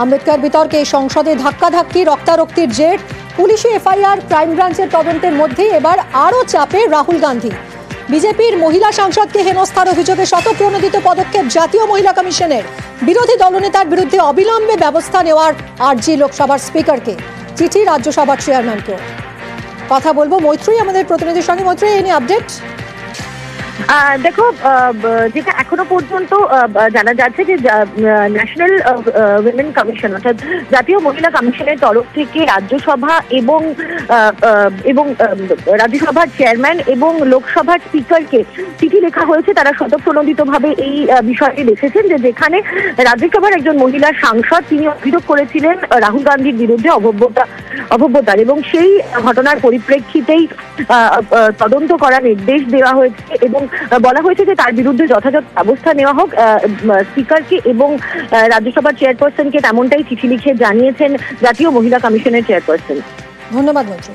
আম্বেদকর বিতর্কে সংসদে ধাক্কাধাক্কি, রক্তারক্তির জের, পুলিশি এফআইআর, ক্রাইম ব্রাঞ্চের তদন্তের মধ্যেই এবার আরও চাপে রাহুল গান্ধী। বিজেপির মহিলা সাংসদকে হেনস্থার অভিযোগে স্বতঃপ্রণোদিত পদক্ষেপ জাতীয় মহিলা কমিশনের। বিরোধী দলনেতার বিরুদ্ধে অবিলম্বে ব্যবস্থা নেওয়ার আর্জি লোকসভার স্পিকারকে, চিঠি রাজ্যসভার চেয়ারম্যানকেও। কথা বলবো মৈত্রী আমাদের প্রতিনিধির সঙ্গে। মৈত্রী, এই নিয়ে আপডেট। দেখো, যেটা এখনো পর্যন্ত জানা যাচ্ছে যে ন্যাশনাল উইমেন কমিশন অর্থাৎ জাতীয় মহিলা কমিশনের তরফ থেকে রাজ্যসভা এবং রাজ্যসভার চেয়ারম্যান এবং লোকসভার স্পিকারকে চিঠি লেখা হয়েছে। তারা স্বতঃপ্রণোদিতভাবে এই বিষয়টি লিখেছেন যে যেখানে রাজ্যসভার একজন মহিলা সাংসদ তিনি অভিযোগ করেছিলেন রাহুল গান্ধীর বিরুদ্ধে অভব্যতার, এবং সেই ঘটনার পরিপ্রেক্ষিতেই তদন্ত করার নির্দেশ দেওয়া হয়েছে এবং বলা হয়েছে যে তার বিরুদ্ধে যথাযথ ব্যবস্থা নেওয়া হোক। স্পিকারকে এবং রাজ্যসভার চেয়ারপারসনকে তেমনটাই চিঠি লিখে জানিয়েছেন জাতীয় মহিলা কমিশনের চেয়ারপারসন। ধন্যবাদ মৈত্রী।